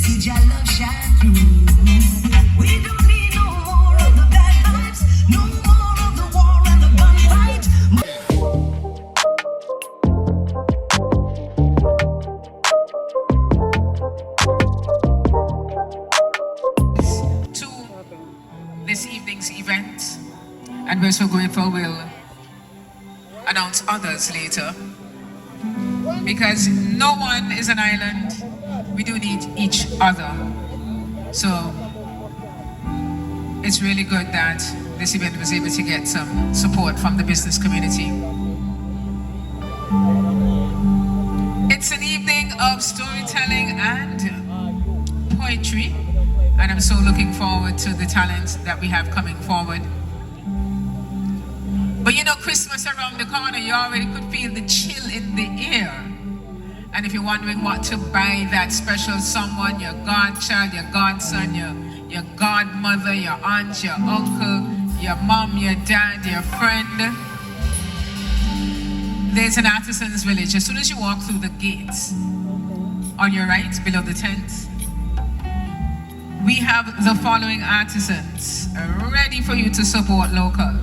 see your love shine through. We don't need no more of the bad vibes, no more of the war and the gunfight. To this evening's event, and we're so grateful we'll announce others later, because no one is an island. We do need each other. So it's really good that this event was able to get some support from the business community. It's an evening of storytelling and poetry, and I'm so looking forward to the talents that we have coming forward. But you know, Christmas around the corner, you already could feel the chill in the air. And if you're wondering what to buy that special someone, your godchild, your godson, your godmother, your aunt, your uncle, your mom, your dad, your friend, there's an artisan's village. As soon as you walk through the gates, on your right, below the tent, we have the following artisans ready for you to support local.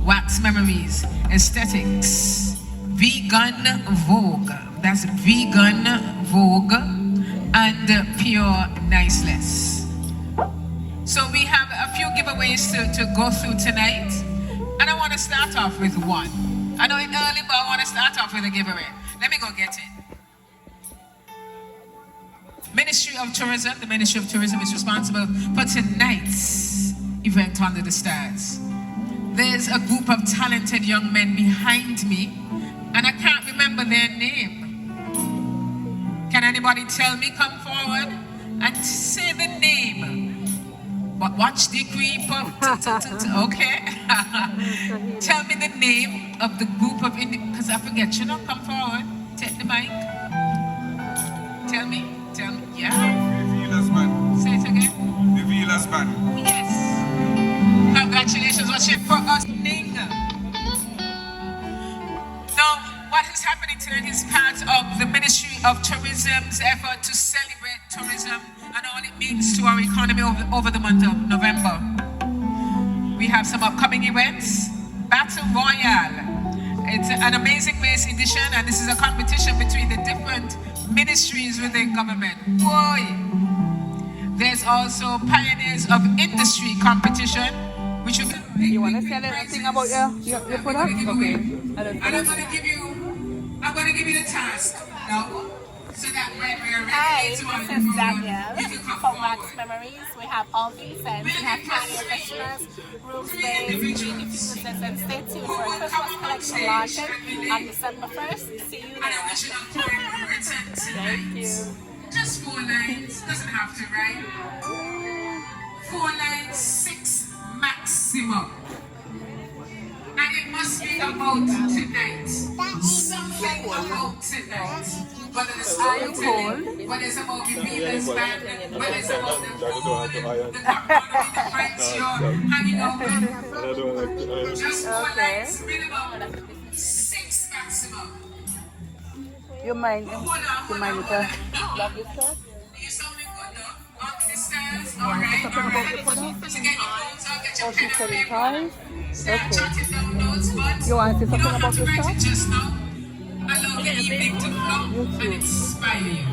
Wax Memories, Aesthetics, Vegan Vogue, that's Vegan Vogue, and Pure Niceless. So we have a few giveaways to go through tonight, and I want to start off with one. I know it's early, but I want to start off with a giveaway. Let me go get it. Ministry of Tourism. The Ministry of Tourism is responsible for tonight's event Under the Stars. There's a group of talented young men behind me, and I can't remember their name. Can anybody tell me? Come forward and say the name. But watch the creep up. Okay. Tell me the name of the group of because I forget. You know, come forward. Take the mic. Tell me. Yeah. Vivila's band. Say it again. Vivila's band. Oh, yes. Congratulations. What's it for us? Now, what is happening tonight is part of the Ministry of Tourism's effort to celebrate tourism and all it means to our economy over the month of November. We have some upcoming events. Battle Royale. It's an amazing race edition, and this is a competition between the different ministries within government. Boy! There's also Pioneers of Industry competition, which will be... You want to tell everything about your product? Okay. And I'm going to give you the task now, so that when we're ready Hi, to this is Danielle from Wax Memories. We have all these scents. We have Pioneer Christmas, Room Space, Green Diffuses, and stay tuned for a Christmas collection launching on December 1st. See you there. Thank you. Just 4 lines, doesn't have to, right? 4 lines, 6 maximum. And it must be about tonight. Something about tonight. Whether it's storytelling, whether it's about the Venus band, whether it's about the food, the friends you're hanging out with. Just 4 lines minimum, 6 maximum. You mind if I love this stuff? You sounding good though? On the stairs, alright, alright. So get your phones out, get your pen and paper. Start jotting down notes, but You want to say you something don't have about to this write stuff? it just now. Allow the evening to flow and inspire you.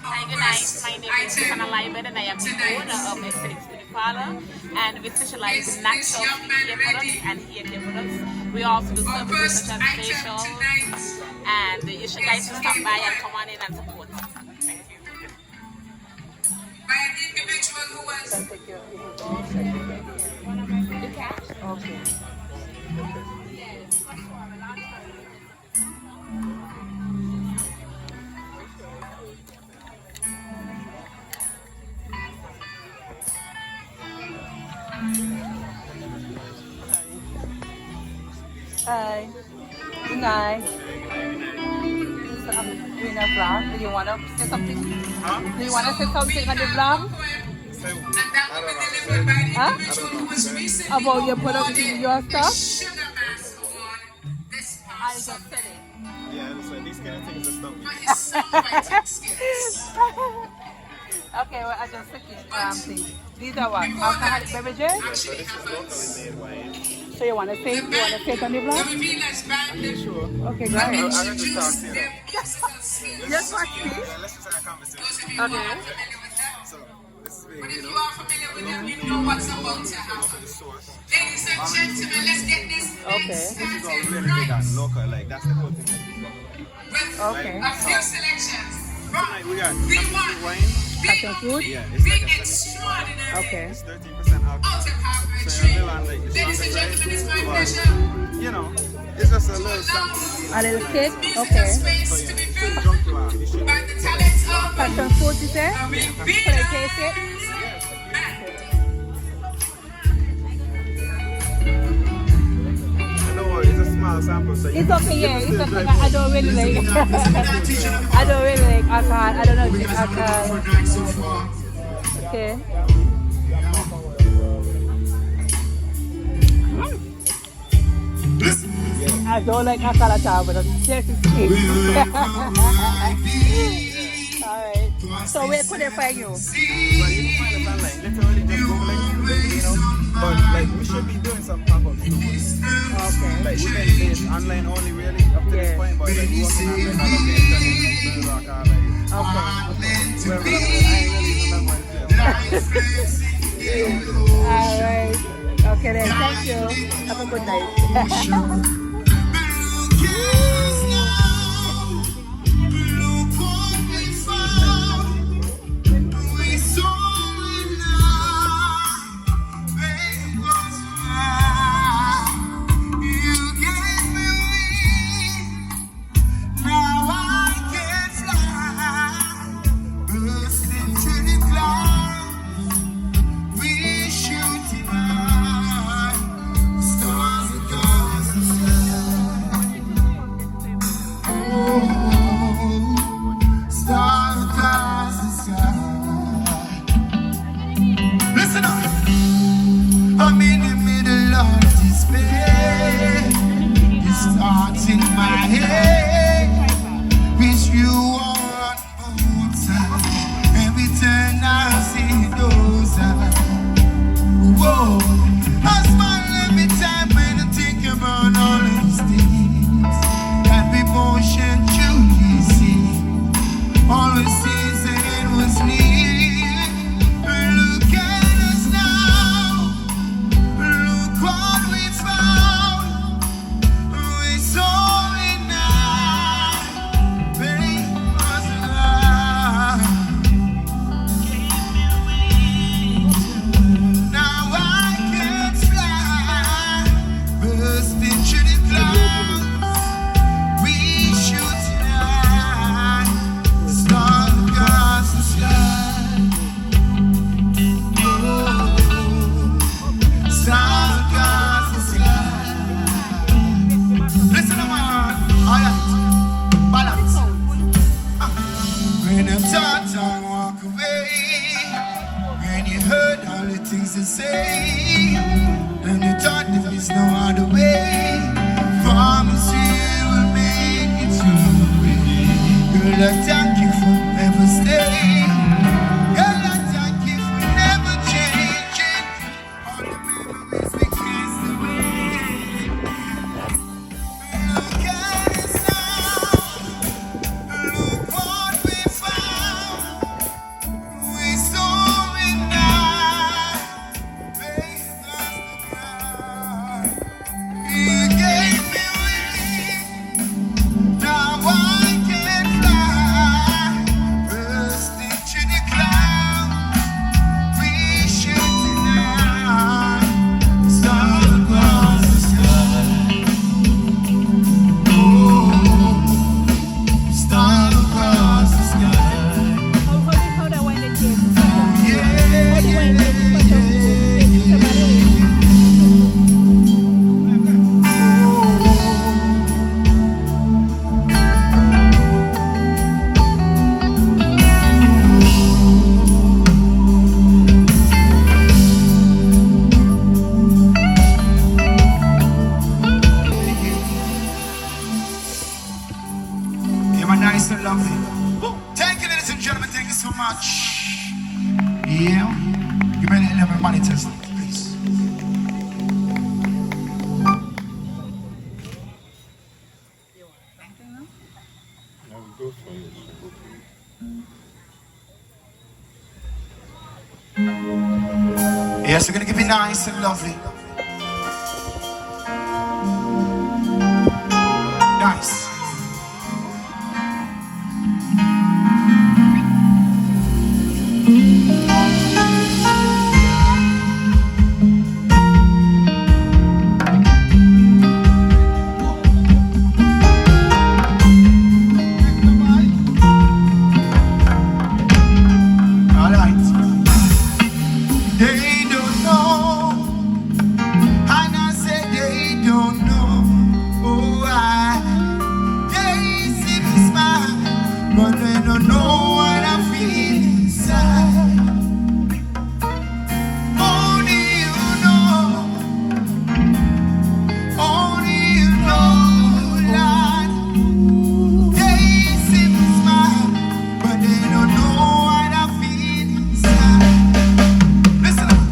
Hi, good night. My name is Hannah Lyman, and I am the owner of Aesthetics Beauty Parlor. And we specialize in natural hair products and hair care products. We also do services such as facial. And you should guys stop by and come on in and support us. Thank you. By an individual who was The cash? Okay. Hi. Good night. I'm doing a vlog. Do you want to say something? Huh? Do you want to say something on the vlog? Huh? About your product, your stuff? I just said it. Yeah, so these kind of things are stumpy. But his songwriting skills. Okay, well, I just took it. Thing. These are what? Alcoholic beverages? So this is locally made wine. So you want to say it on the The vlog? Revealers Band. Sure. Okay, go I ahead. have to talk to you. Just watch me. Yeah, let's just have a conversation. Okay. So, this is being, But if you you know, are familiar with them, you know what's about to happen. the source. Ladies and gentlemen, let's get this Okay. This is all started really big right and local, like, that's the cool thing. with Okay. a few selections from Tonight we got the one, wine. Passion fruit? Yeah, it's the like a extraordinary Okay. It's 13% alcohol. out of Harvard So tree. you're still on like the Ladies and stronger gentlemen, it's my side, pleasure. but, you know, it's just a little something. A little cake? Musical Okay. space So to be yeah, filled drunk you are. You should by the talents of Passion fruit, you say? the Can I Revealers. taste it? I know it's a small sample, so you It's can- okay, you yeah. can It's still okay. drive I home. don't really like I don't really like alcohol. I don't know if it's alcohol. Okay. I don't like alcohol at all, but the taste is sweet. Alright. So where could I find you? Well, you can find us online. Literally just Googling, you know. But like we should be doing some pop-ups. Okay. Like we've been based online only really up to this Yeah. point, but like we working on like other places in New York already. Okay. Where we I ain't really remember it. Alright. Okay then, thank you. Have a good night. Listen up. I'm in the middle of despair. It's thoughts in my head. Wish you were on outside. Every turn I see those eyes. Whoa. I smile every time when I think about all of these things that we both should truly see. Always sees the end was near. Look at us now. Look what we found. We saw it now. Faith was alive. Now I can fly. Bursting through the clouds. We shoot tonight. Stars across the sky. Stars across the sky. Listen to man. Alright. Balance. When I'm taught I walk away. When you heard all the things they say. And you thought there is no other way. Promise you will make it through. Girl, I thank you for never staying. Girl, I thank you for never changing. All the memories we kissed away. Look at us now. Look what we found. We saw it now. Faith lost the ground. nice and lovely. Thank you, ladies and gentlemen. Thank you so much. Yeah. You better let everybody test it, please. Yes, we're gonna keep it nice and lovely. Nice. All right. They don't know. And I say they don't know. Oh, they see me smile, but they don't know what I feel inside. Only you know, Lord. They see me smile, but they don't know what I feel inside. Listen up.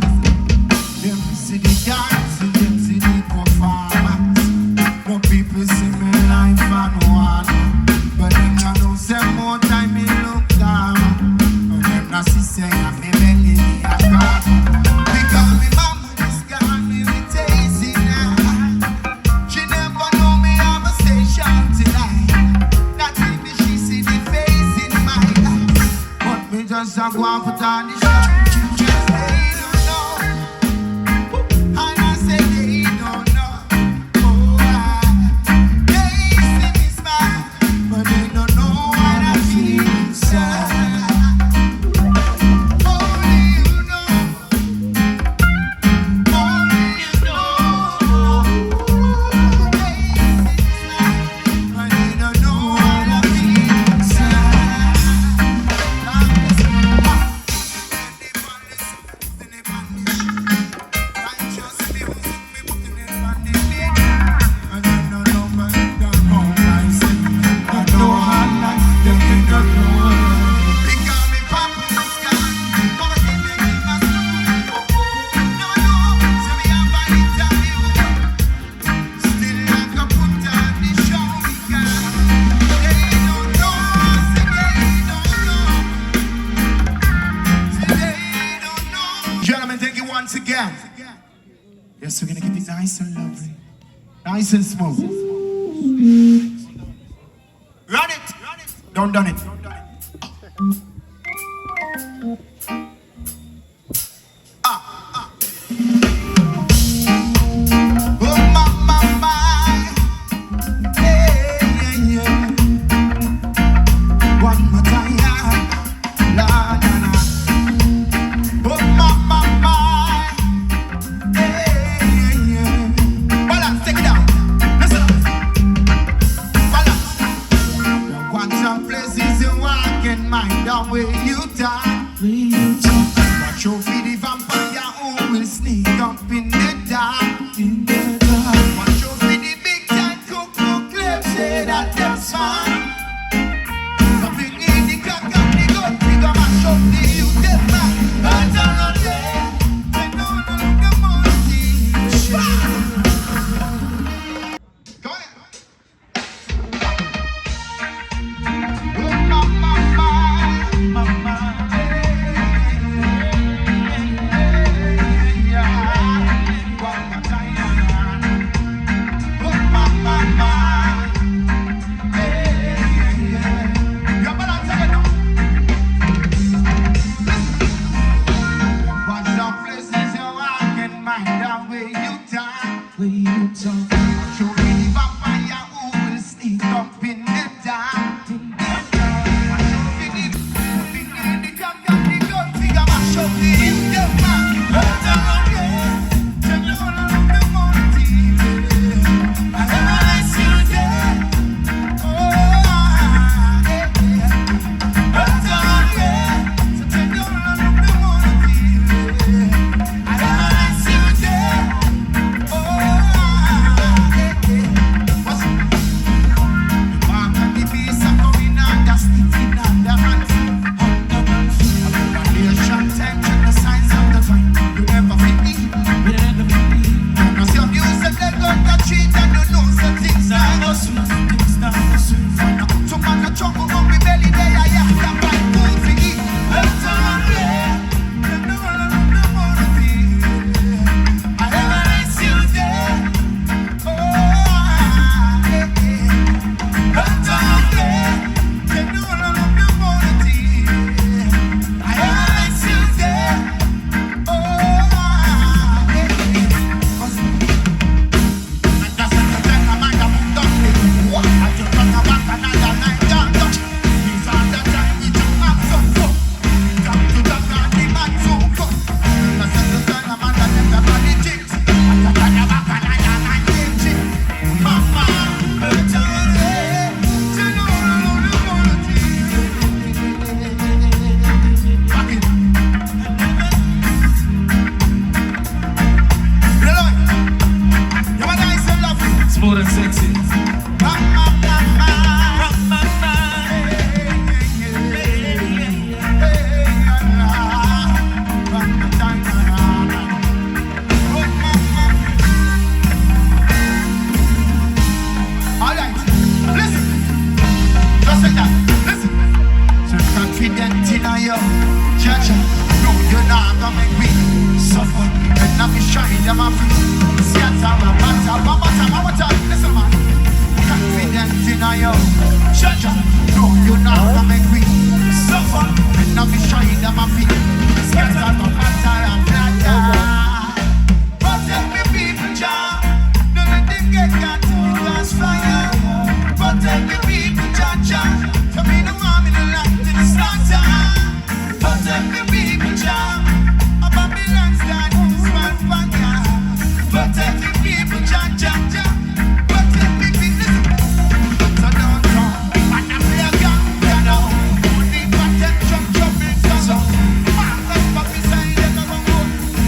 Them see the dance, them see the performance. No people see me life and one, but them not know say more time me look down. And them not see say I'm me belly me a cry. Because me mama just got me with tasty now. She never know me have a station tonight. Not even she see the face in my eyes. But me just a go and put on the shine. Just they don't know. And I say they don't know. Oh, they see me smile, but they don't know what I feel inside. Only you know. Only you know. They see me smile, but they don't know what I feel inside. Gentlemen, thank you once again. Yes, we're gonna keep it nice and lovely, nice and smooth. Run it, don't done it. Oh my, yeah. One more time, la la la. Oh my, yeah. Balance, take it down. Listen up. Balance. Once some places you walk in mind down bold and sexy. Alright, listen. Just like that. Listen. So confident in your judge. No, you're not gonna make me suffer. And I'm shine them up. Listen, man. Confident in your judge. No, you're not gonna make me suffer. And I'm shine them up. Scatter my matter and protect me, people, Jah. Don't let them get got to the glass fire. Protect me, people, Jah. For me, no harm in the light in the slaughter. Protect me, people, Jah. A Babylon's done this one fire. Protect me, people, Jah. Protect me, people. So don't come. And I'm there, you know. Only protection, trouble, so. Man, that's Papi say, let go go.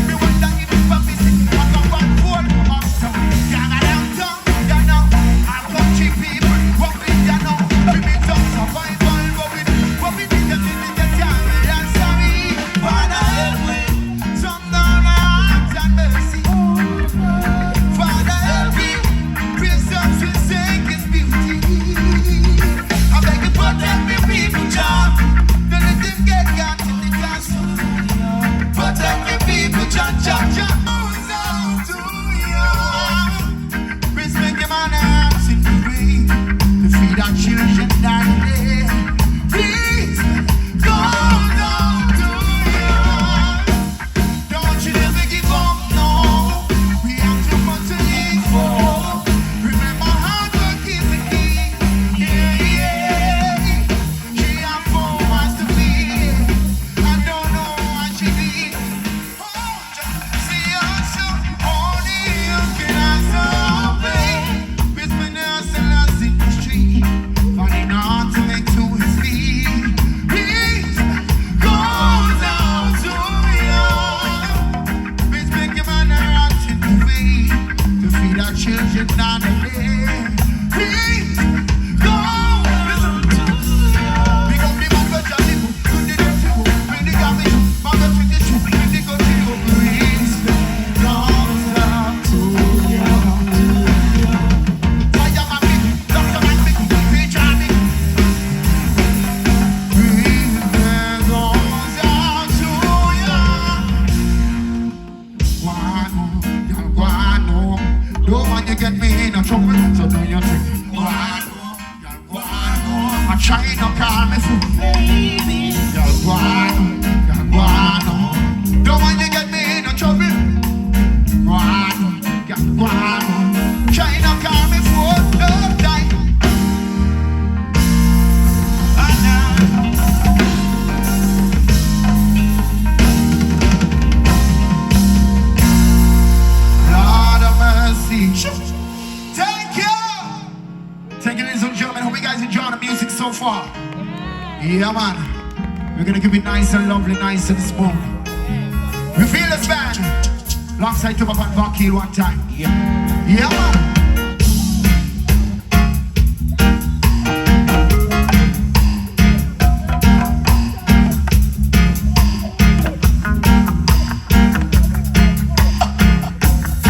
Me wonder if Papi sick, I go back for up so. Gaga downtown, you know. I'll come cheap people, what we you know. We be tough survival, but we need them in the time and sorry. Father help me, some down heart and mercy. Father help me, preserve His sake, His beauty. I beg you protect me, people, Jah. Don't let them get got in the classroom. Protect me, people, Jah. Goes out to you. Please make your man hands in the way to feed our children that day. Please goes out to you. Don't you ever give up, no. We have too much to live for. Remember hard work is the key. Yeah. She have 4 months to feed. I don't know what she need. Oh, just see us, only you can answer our pain. It's been hustlers in the street, finding hard to make to his feet. Please goes out to you. Please make your man a rat in the way to feed our children on the day. Please go, listen to you. Pick up the mango jolly, put the dirty book, bring the garbage, mango treat the shoe, bring the good to you. Please goes out to you. Fire my big, doctor my big, preacher big. Please goes out to you. Guano, don't want you get me in a trouble, so do your thing. Guano, I try not to call me fool. Guano, don't want you get me in a trouble. Guano, try not to call me fool. Don't die. Lord of mercy. Thank you. Thank you, ladies and gentlemen. Hope you guys enjoy the music so far. Yeah, man. We're gonna keep it nice and lovely, nice and smooth. We feel this band. Alongside Tupac and Bucky one time. Yeah, man.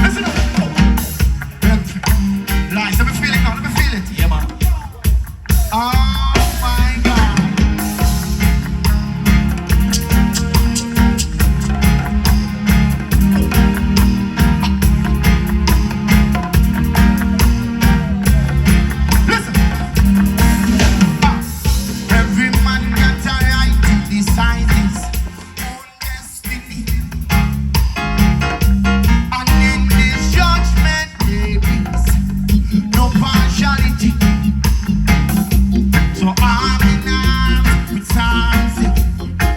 Listen up. Lights, let me feel it now, let me feel it. Yeah, man. Oh my God. Listen. Every man got a right to decide his own destiny. And in this judgment there is no partiality. So arm in arms with Sansi,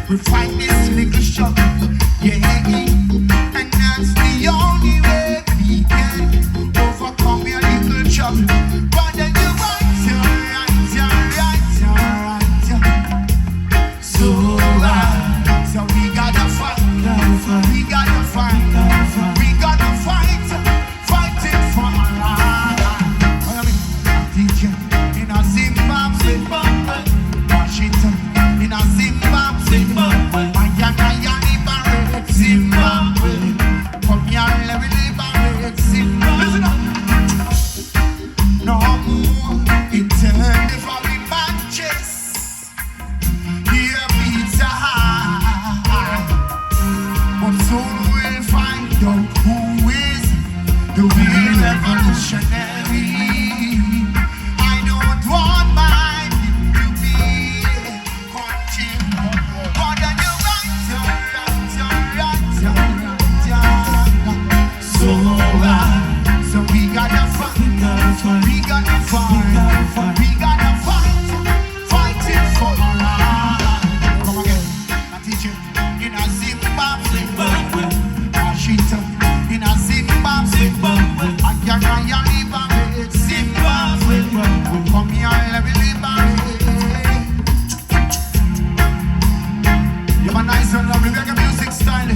we fight this little struggle. Yeah, and that's the only way we can overcome your little trouble. But then you right. So we gotta fight. We gotta fight. We gotta fight. Fighting for our life. gonna fight. We gonna fight. Fighting for our land. Come again. I teach you. In a Zimbabwe, Washington. In a Zimbabwe, I can liberate Zimbabwe. Come here, let me liberate. You have a nice and lovely reggae music style.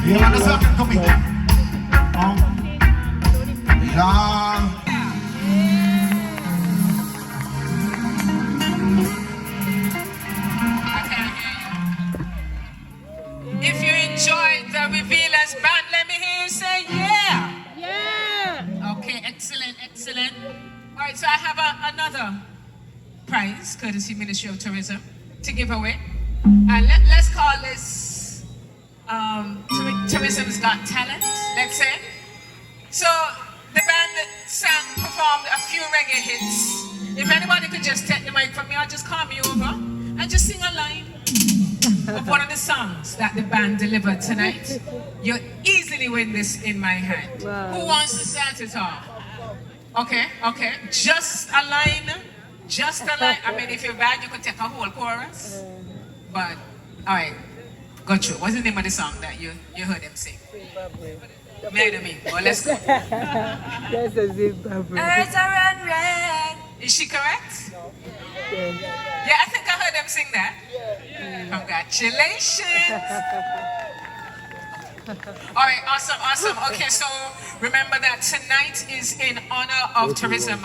You want to say I come in? Love. If you enjoyed the Revealers band, let me hear you say yeah. Yeah. Okay, excellent, excellent. All right, so I have another prize, courtesy Ministry of Tourism, to give away. And let's call this Tourism's Got Talent, let's say. So the band performed a few reggae hits. If anybody could just take the mic from me, or just call me over and just sing a line of one of the songs that the band delivered tonight, you'll easily win this in my hand. Wow. Who wants to start it off? Okay, okay. Just a line. Just a line. I mean, if you're bad, you could take a whole chorus. But, all right. Got you. What's the name of the song that you heard them sing? Made of me. Well, let's go. That's a Zimbabwe. Earth are red. Is she correct? Yes. Yeah, I think I heard them sing that. Congratulations. All right, awesome, awesome. Okay, so remember that tonight is in honor of Tourism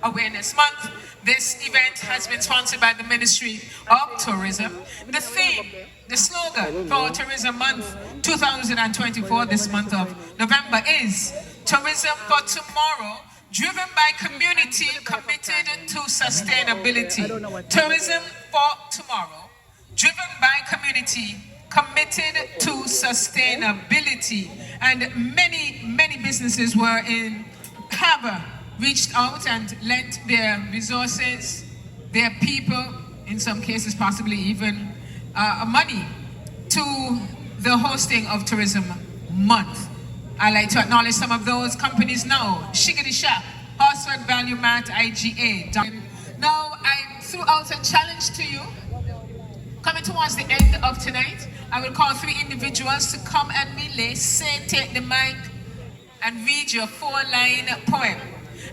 Awareness Month. This event has been sponsored by the Ministry of Tourism. The theme, the slogan for Tourism Month 2024, this month of November, is Tourism for Tomorrow, driven by community committed to sustainability. Tourism for Tomorrow, driven by community committed to sustainability. And many businesses have reached out and lent their resources, their people, in some cases possibly even money, to the hosting of Tourism Month. I'd like to acknowledge some of those companies now. Shiggity Shop, Horsford Value Mart, IGA. Now, I threw out a challenge to you. Coming towards the end of tonight, I will call 3 individuals to come and relay, take the mic, and read your 4-line poem.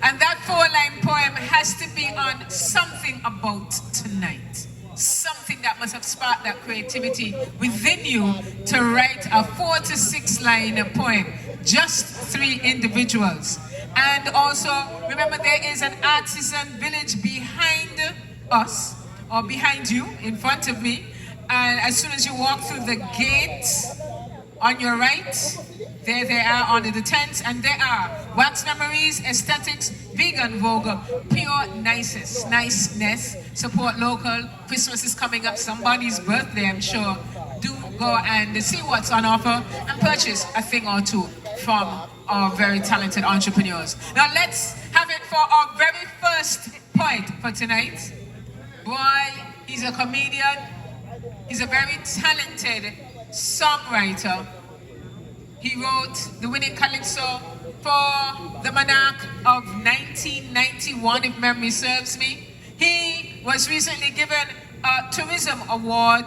And that 4-line poem has to be on something about tonight. Something that must have sparked that creativity within you to write a 4 to 6-line poem. Just 3 individuals. And also, remember, there is an artisan village behind us, or behind you, in front of me. And as soon as you walk through the gates on your right, there they are under the tents, and there are Wax Memories, Aesthetics, Vegan Vogue, Pure Niceness, Support Local. Christmas is coming up, somebody's birthday, I'm sure. Do go and see what's on offer and purchase a thing or two from our very talented entrepreneurs. Now let's have it for our very first poet for tonight. Boy, he's a comedian. He's a very talented songwriter. He wrote the winning calypso for the Monarch of 1991, if memory serves me. He was recently given a tourism award,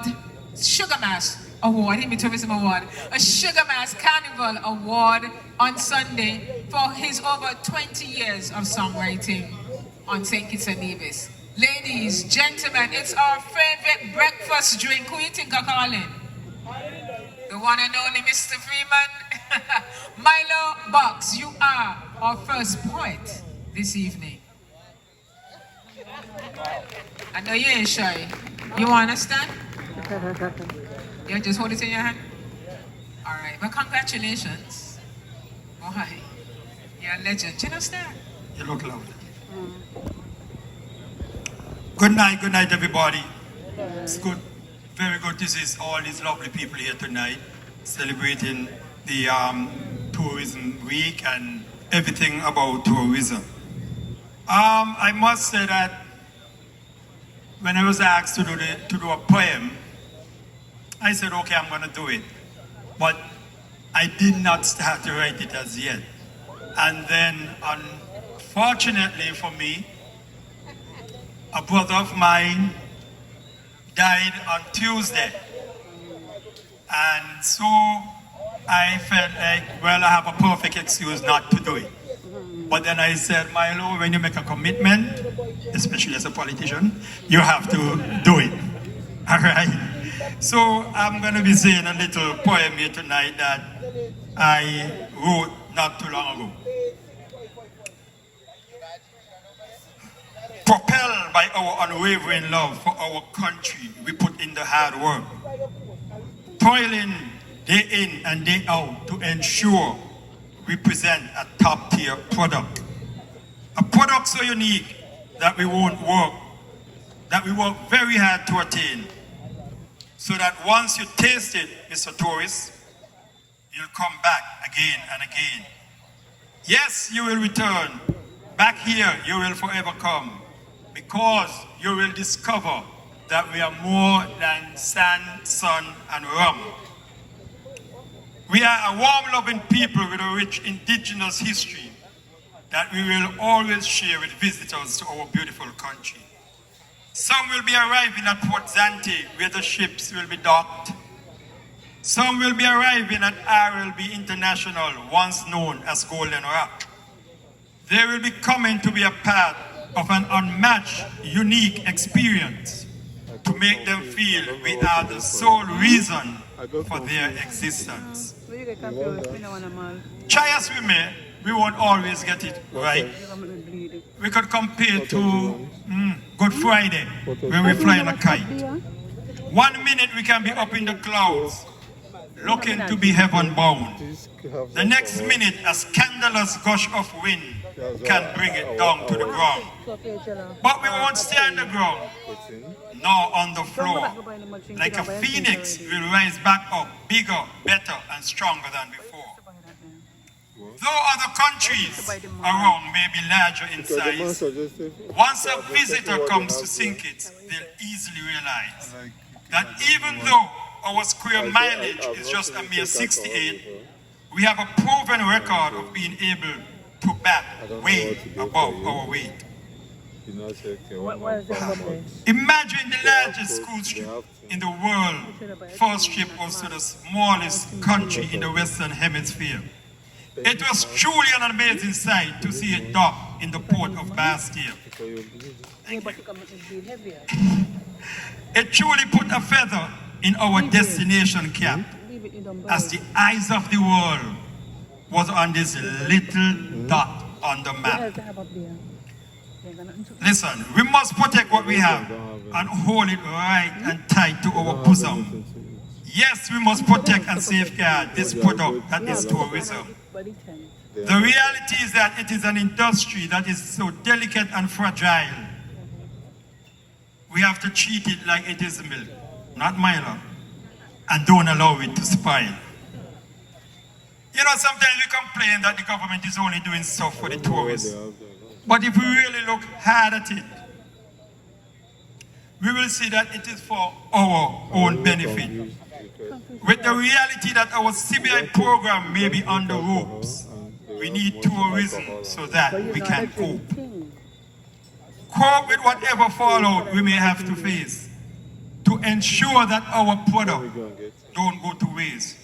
Sugar Mass Award, Tourism Award, a Sugar Mass Carnival Award on Sunday for his over 20 years of songwriting on St. Kitts and Nevis. Ladies, gentlemen, it's our favorite breakfast drink. Who you think are calling? The one and only Mr. Freeman. Milo Box, you are our first poet this evening. I know you ain't shy. You understand? You just hold it in your hand? All right, well, congratulations. Boy, you're a legend. Do you understand? You look lovely. Good night, everybody. It's good, very good to see all these lovely people here tonight, celebrating the tourism week and everything about tourism. I must say that when I was asked to do a poem, I said, okay, I'm going to do it. But I did not start to write it as yet. And then, unfortunately for me, a brother of mine died on Tuesday. And so I felt like, well, I have a perfect excuse not to do it. But then I said, Milo, when you make a commitment, especially as a politician, you have to do it. All right? So I'm going to be saying a little poem here tonight that I wrote not too long ago. Propelled by our unwavering love for our country, we put in the hard work, toiling day in and day out to ensure we present a top-tier product. A product so unique that we work very hard to attain, so that once you taste it, Mr. Tourist, you'll come back again and again. Yes, you will return. Back here, you will forever come, because you will discover that we are more than sand, sun, and rum. We are a warm, loving people with a rich indigenous history that we will always share with visitors to our beautiful country. Some will be arriving at Port Zante, where the ships will be docked. Some will be arriving at RLB International, once known as Golden Rock. They will be coming to be a part of an unmatched, unique experience to make them feel we are the sole reason for their existence. Try as we may, we won't always get it right. We could compare to Good Friday, when we fly on a kite. 1 minute we can be up in the clouds, looking to be heaven bound. The next minute, a scandalous gush of wind can bring it down to the ground. But we won't stay on the ground, nor on the floor. Like a phoenix, we'll rise back up, bigger, better, and stronger than before. Though other countries around may be larger in size, once a visitor comes to sink it, they'll easily realize that even though our square mileage is just a mere 68, we have a proven record of being able to bat way above our weight. Imagine the largest cruise ship in the world. First ship was to the smallest country in the Western Hemisphere. It was truly an amazing sight to see it dock in the port of Bastille. It truly put a feather in our destination cap, as the eyes of the world was on this little dot on the map. Listen, we must protect what we have and hold it right and tight to our bosom. Yes, we must protect and safeguard this product that is tourism. The reality is that it is an industry that is so delicate and fragile. We have to treat it like it is milk, not Milo, and don't allow it to spoil. You know, sometimes we complain that the government is only doing stuff for the tourists. But if we really look hard at it, we will see that it is for our own benefit. With the reality that our CBI program may be on the ropes, we need tourism so that we can cope. Cope with whatever fallout we may have to face to ensure that our product don't go to waste.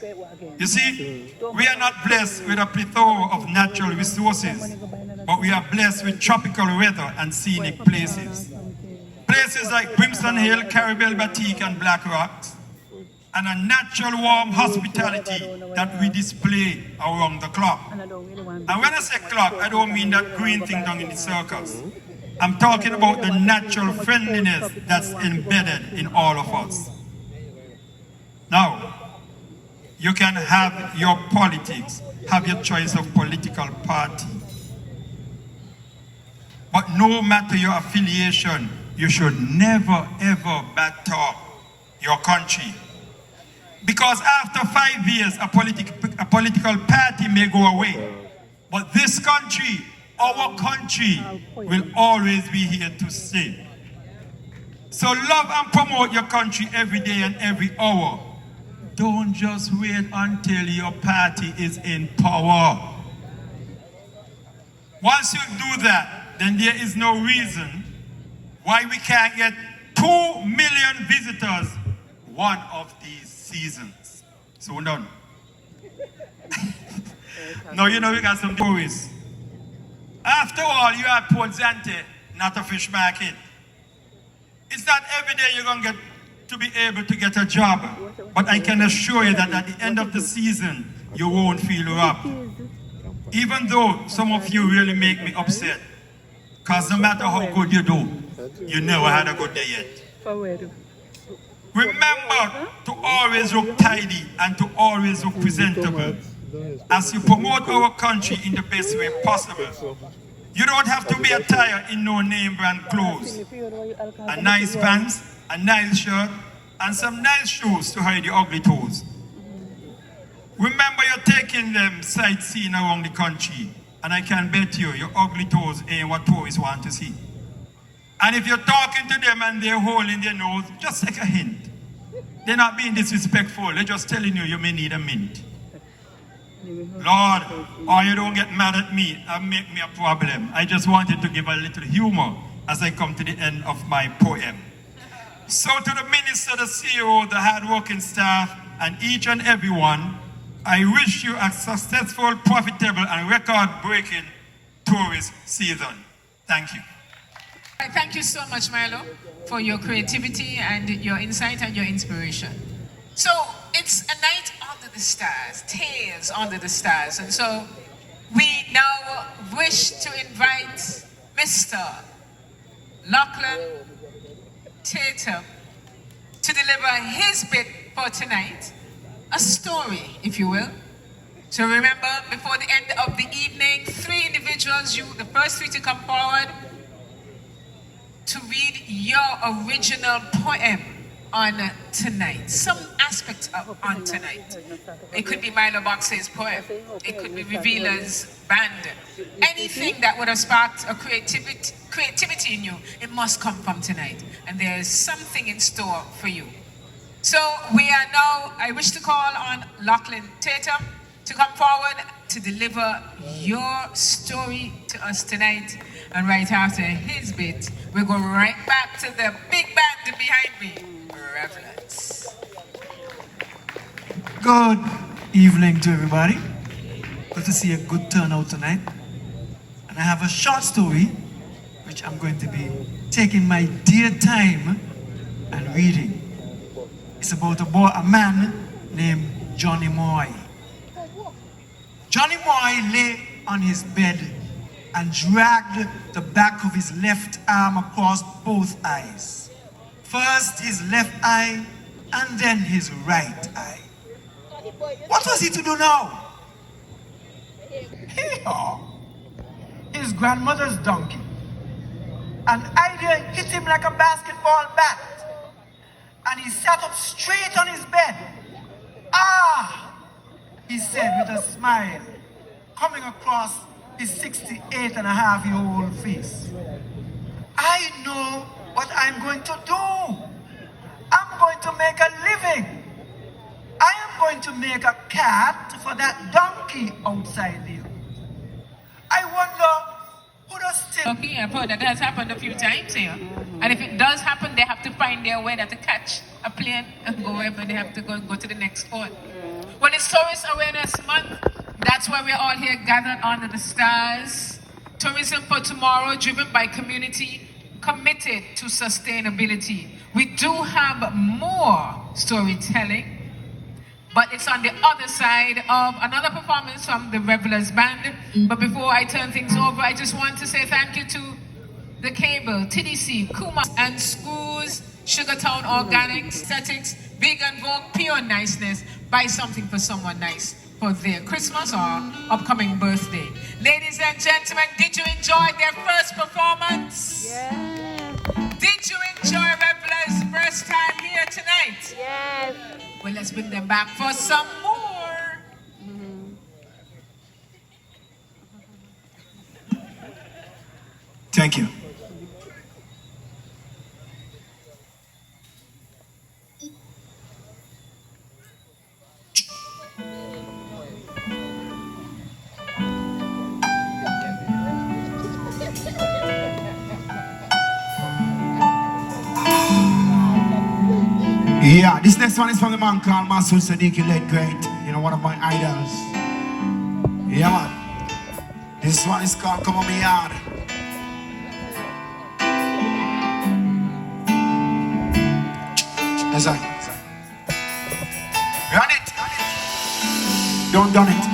You see, we are not blessed with a plethora of natural resources, but we are blessed with tropical weather and scenic places. Places like Brimstone Hill, Caribel Batik, and Black Rocks, and a natural warm hospitality that we display around the clock. And when I say clock, I don't mean that green thing down in the circus. I'm talking about the natural friendliness that's embedded in all of us. Now, you can have your politics, have your choice of political party. But no matter your affiliation, you should never ever backtalk your country. Because after 5 years, a political party may go away. But this country, our country, will always be here to stay. So love and promote your country every day and every hour. Don't just wait until your party is in power. Once you do that, then there is no reason why we can't get 2 million visitors one of these seasons. So done. Now you know we got some tourists. After all, you are Port Zante, not a fish market. It's not every day you're going to get to be able to get a job. But I can assure you that at the end of the season, you won't feel robbed. Even though some of you really make me upset. Because no matter how good you do, you never had a good day yet. Remember to always look tidy and to always look presentable as you promote our country in the best way possible. You don't have to be attired in no name brand clothes. A nice pants, a nice shirt, and some nice shoes to hide your ugly toes. Remember you're taking them sightseeing around the country, and I can bet you your ugly toes ain't what tourists want to see. And if you're talking to them and they're holding their nose, just take a hint. They're not being disrespectful, they're just telling you may need a mint. Lord, or you don't get mad at me and make me a problem. I just wanted to give a little humor as I come to the end of my poem. So to the minister, the CEO, the hard-working staff, and each and everyone, I wish you a successful, profitable, and record-breaking tourist season. Thank you. Thank you so much, Milo, for your creativity and your insight and your inspiration. So it's a night under the stars, tales under the stars. And so we now wish to invite Mr. Lachlan Tatum to deliver his bit for tonight, a story, if you will. So remember, before the end of the evening, 3 individuals, the first 3 to come forward to read your original poem on tonight, some aspect of on tonight. It could be Milo Box's poem, it could be Revealer's band, anything that would have sparked a creativity in you, it must come from tonight. And there's something in store for you. So we are now, I wish to call on Lachlan Tatum to come forward to deliver your story to us tonight. And right after his bit, we'll go right back to the big band behind me. Reverence. Good evening to everybody. Good to see a good turnout tonight. And I have a short story which I'm going to be taking my dear time and reading. It's about a man named Johnny Moy. Johnny Moy lay on his bed and dragged the back of his left arm across both eyes. First his left eye, and then his right eye. What was he to do now? His grandmother's donkey. An idea hit him like a basketball bat, and he sat up straight on his bed. Ah, he said with a smile, coming across his 68-and-a-half-year-old face. I know what I'm going to do. I'm going to make a living. I am going to make a cat for that donkey outside there. I wonder who does still... Okay, I've heard that has happened a few times here. And if it does happen, they have to find their way to catch a plane and go wherever they have to go to the next port. Well, it's Tourist Awareness Month. That's why we're all here gathered under the stars. Tourism for tomorrow, driven by community, committed to sustainability. We do have more storytelling, but it's on the other side of another performance from the Revelers Band. But before I turn things over, I just want to say thank you to The Cable, TDC, Kuma, and Schools, Sugartown Organics, Aesthetics, Vegan Vogue, Pure Niceness. Buy something for someone nice for their Christmas or upcoming birthday. Ladies and gentlemen, did you enjoy their first performance? Yes. Did you enjoy Revelers' first time here tonight? Yes. Well, let's bring them back for some more. Thank you. Yeah, this next one is from the man called Masood Sadiq, late great. You know, one of my idols. Yeah, man. This one is called Come On Me Yard. That's right. Run it. Don't done it.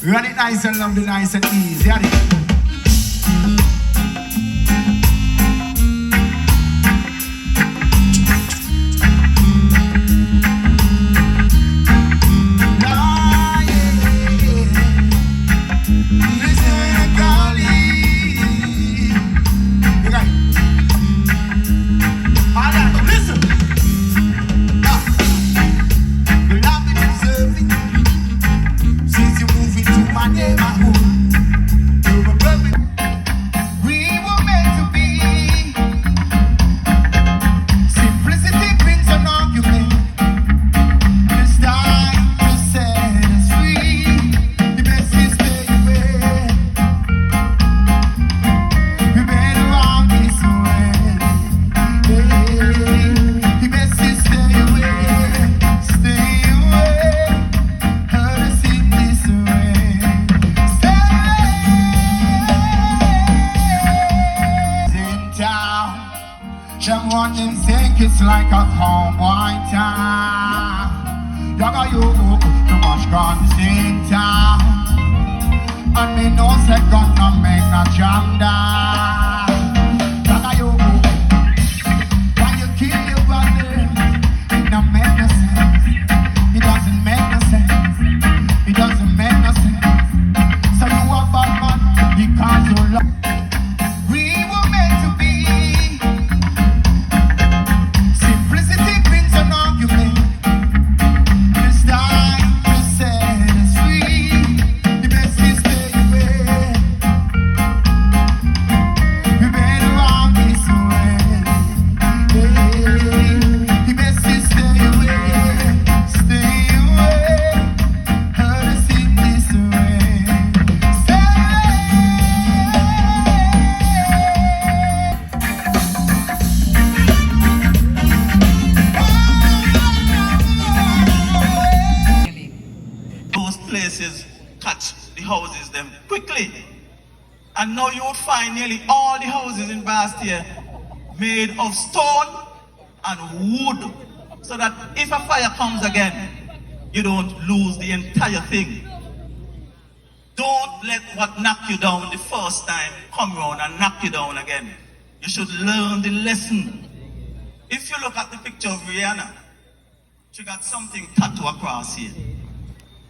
Run it nice and lovely, nice and easy. Run it. And now you will find nearly all the houses in Bastia made of stone and wood, so that if a fire comes again, you don't lose the entire thing. Don't let what knocked you down the first time come around and knock you down again. You should learn the lesson. If you look at the picture of Rihanna, she got something tattooed across here.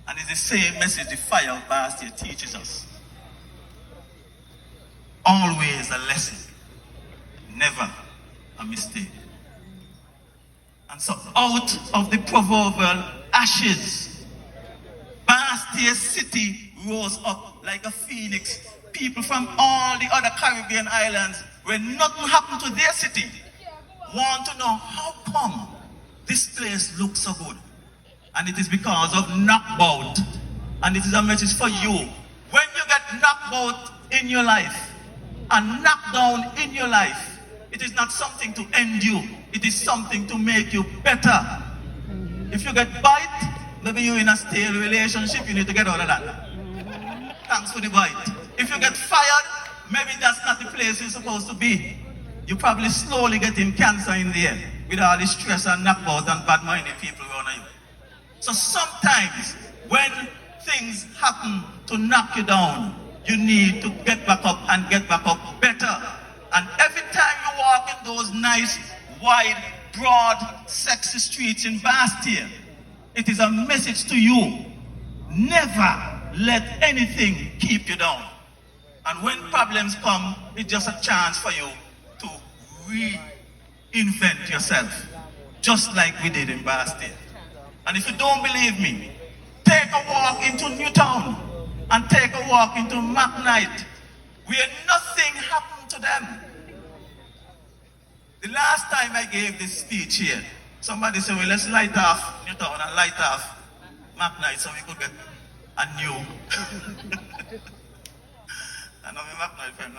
And it's the same message the fire of Bastia teaches us. Always a lesson, never a mistake. And so out of the proverbial ashes, Bastia city rose up like a phoenix. People from all the other Caribbean islands, when nothing happened to their city, want to know how come this place looks so good. And it is because of knockout. And it is a message for you. When you get knocked out in your life, and knocked down in your life, it is not something to end you. It is something to make you better. If you get bite, maybe you're in a stale relationship, you need to get out of that. Thanks for the bite. If you get fired, maybe that's not the place you're supposed to be. You're probably slowly getting cancer in there with all the stress and knockout and bad-minded people around you. So sometimes when things happen to knock you down, you need to get back up and get back up better. And every time you walk in those nice, wide, broad, sexy streets in Bastia, it is a message to you. Never let anything keep you down. And when problems come, it's just a chance for you to reinvent yourself, just like we did in Bastia. And if you don't believe me, take a walk into Newtown and take a walk into McKnight, where nothing happened to them. The last time I gave this speech here, somebody said, well, let's light off Newtown and light off McKnight so we could get a new. I know my McKnight friend,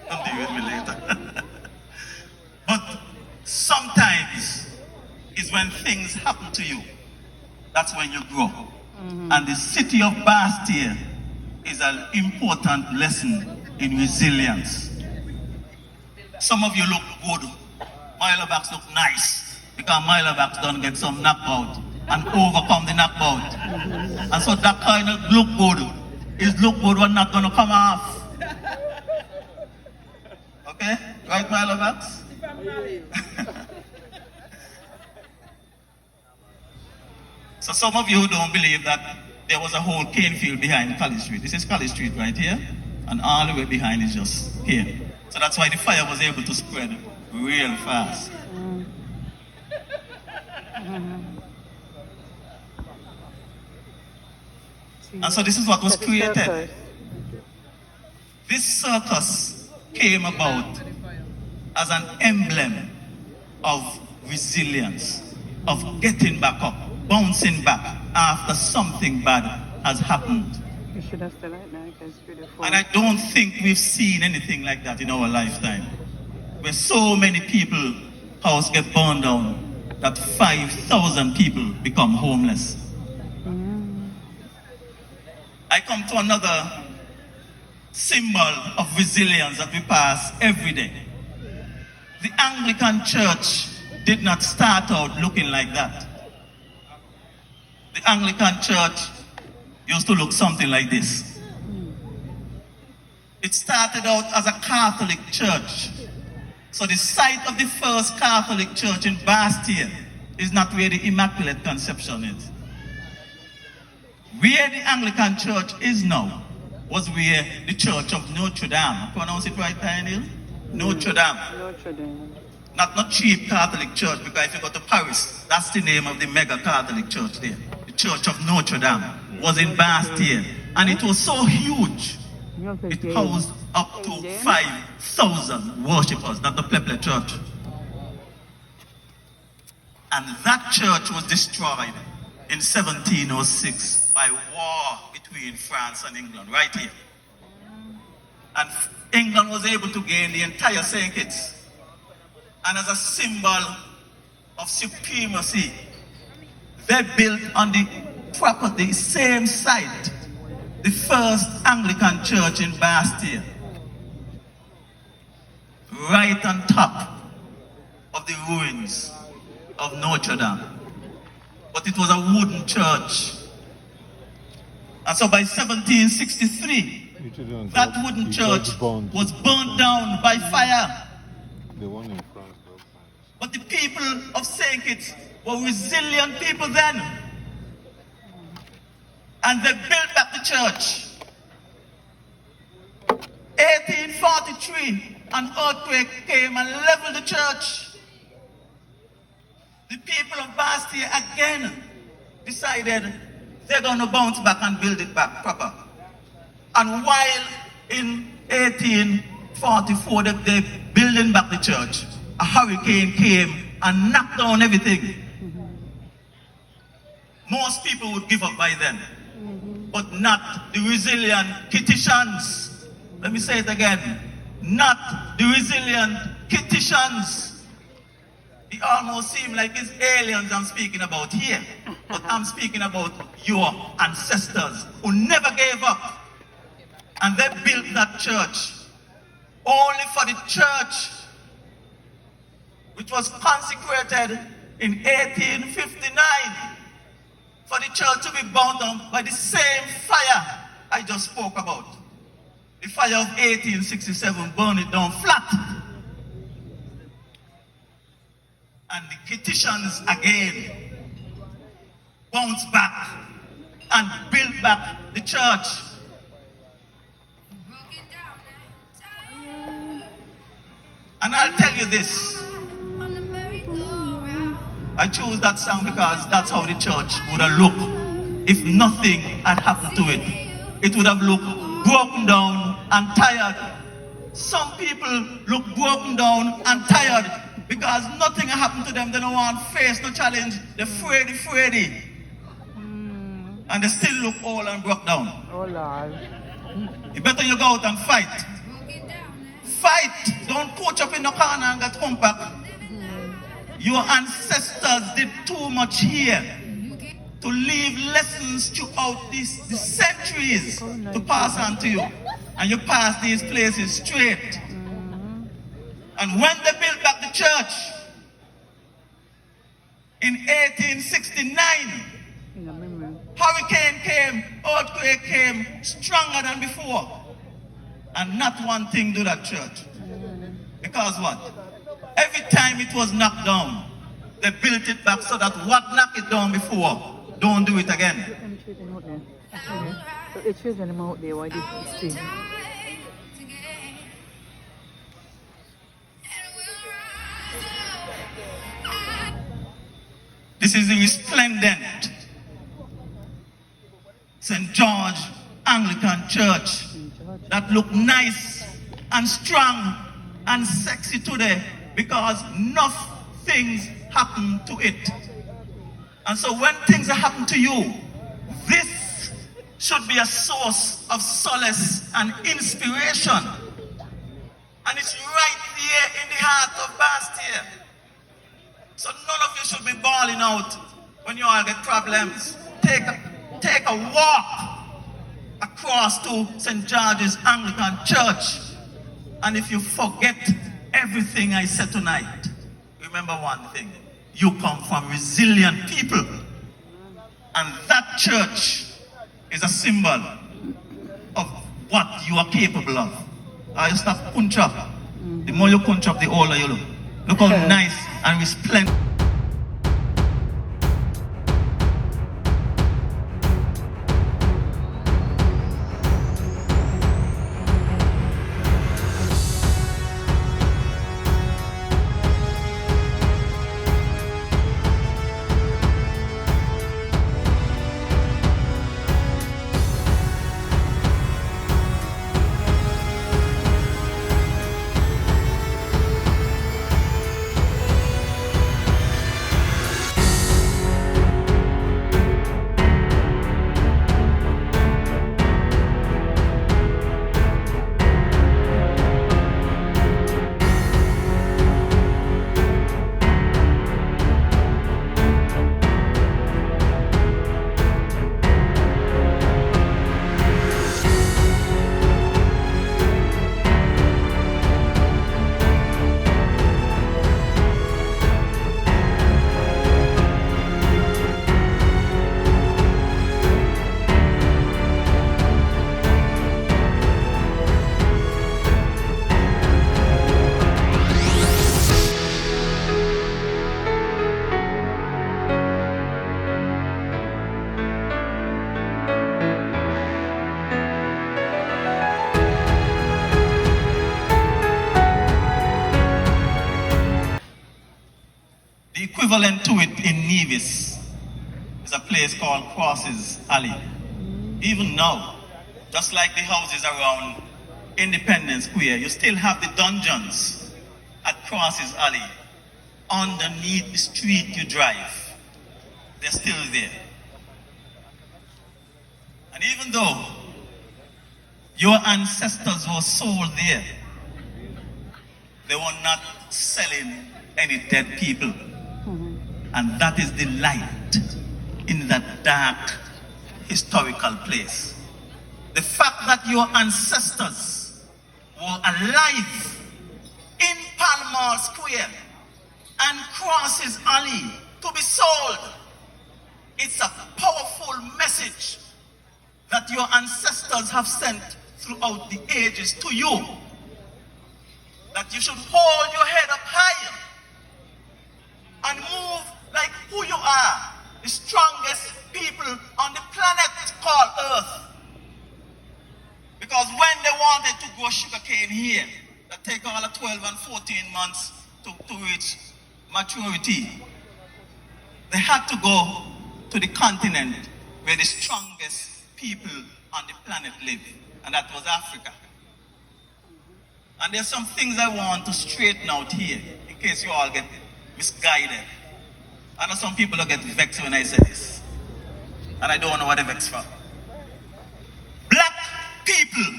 don't deal with me later. But sometimes is when things happen to you. That's when you grow. And the city of Bastia is an important lesson in resilience. Some of you look good. Milebacks look nice because Milebacks don't get some knockout and overcome the knockout. And so that kind of look good is look good when not going to come off. Okay? Right, Milebacks? So some of you don't believe that there was a whole cane field behind College Street. This is College Street right here, and all the way behind is just here. So that's why the fire was able to spread real fast. And so this is what was created. This circus came about as an emblem of resilience, of getting back up, bouncing back after something bad has happened. You should have still like that, it's beautiful. And I don't think we've seen anything like that in our lifetime, where so many people house get burned down that 5,000 people become homeless. I come to another symbol of resilience that we pass every day. The Anglican Church did not start out looking like that. The Anglican Church used to look something like this. It started out as a Catholic church. So the site of the first Catholic church in Bastia is not where the Immaculate Conception is. Where the Anglican Church is now was where the Church of Notre Dame, pronounce it right, Daniel? Notre Dame. Notre Dame. Not cheap Catholic church, because if you go to Paris, that's the name of the mega Catholic church there. The Church of Notre Dame was in Bastia, and it was so huge. It housed up to 5,000 worshippers, not the Pleple Church. And that church was destroyed in 1706 by war between France and England, right here. And England was able to gain the entire St. Kitts. And as a symbol of supremacy, they built on the property, same site, the first Anglican church in Bastia, right on top of the ruins of Notre Dame. But it was a wooden church. And so by 1763, that wooden church was burned down by fire. The one in France. But the people of St. Kitts were resilient people then. And they built back the church. 1843, an earthquake came and leveled the church. The people of Bastia again decided they're going to bounce back and build it back proper. And while in 1844 they're building back the church, a hurricane came and knocked down everything. Most people would give up by then, but not the resilient Kittitians. Let me say it again. Not the resilient Kittitians. It almost seems like it's aliens I'm speaking about here, but I'm speaking about your ancestors who never gave up. And they built that church only for the church, which was consecrated in 1859, for the church to be bound down by the same fire I just spoke about. The fire of 1867 burned it down flat. And the Cretians again bounced back and built back the church. And I'll tell you this. I chose that song because that's how the church would have looked if nothing had happened to it. It would have looked broken down and tired. Some people look broken down and tired because nothing happened to them. They don't want to face no challenge. They're afraid. And they still look old and broke down. Oh Lord. You better you go out and fight. Fight. Don't coach up in the corner and get compact. Your ancestors did too much here to leave lessons throughout the centuries to pass on to you. And you pass these places straight. And when they built back the church in 1869, hurricane came, earthquake came, stronger than before. And not one thing do that church. Because what? Every time it was knocked down, they built it back so that what knocked it down before, don't do it again. So the children out there, why did you see? This is the resplendent St. George Anglican Church that look nice and strong and sexy today because enough things happen to it. And so when things happen to you, this should be a source of solace and inspiration. And it's right here in the heart of Bastia. So none of you should be bawling out when you all get problems. Take a walk across to St. George's Anglican Church. And if you forget everything I said tonight, remember one thing. You come from resilient people. And that church is a symbol of what you are capable of. I stop punch up. The more you punch up, the older you look. Look how nice and resplendent. Equivalent to it in Nevis is a place called Crosses Alley. Even now, just like the houses around Independence Square, you still have the dungeons at Crosses Alley. Underneath the street you drive, they're still there. And even though your ancestors were sold there, they were not selling any dead people. And that is the light in that dark historical place. The fact that your ancestors were alive in Pall Mall Square and Crosses Alley to be sold, it's a powerful that your ancestors have sent throughout the ages to you. That you should hold your head up higher and move like who you are, the strongest people on the planet called Earth. Because when they wanted to grow sugarcane here, that take all of 12 and 14 months to reach maturity, they had to go to the continent where the strongest people on the planet live, and that was Africa. And there's some things I want to straighten out here, in case you all get misguided. I know some people will get vexed when I say this, and I don't know what they're vexed for. Black people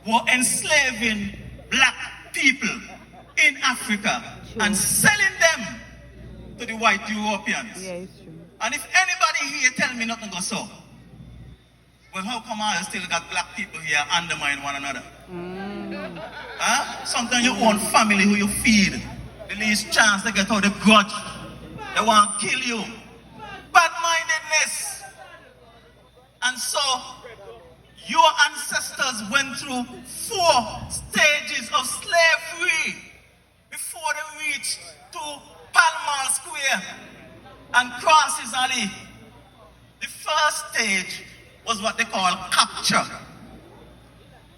were enslaving black people in Africa and selling them to the white Europeans. Yeah, it's true. And if anybody here tell me nothing goes so, well, how come I still got black people here undermine one another? Huh? Sometimes your own family who you feed, the least chance they get out the grudge, they want to kill you. Bad-mindedness. And so, your ancestors went through 4 stages of slavery before they reached to Pall Mall Square and Crosses Alley. The first stage was what they call capture.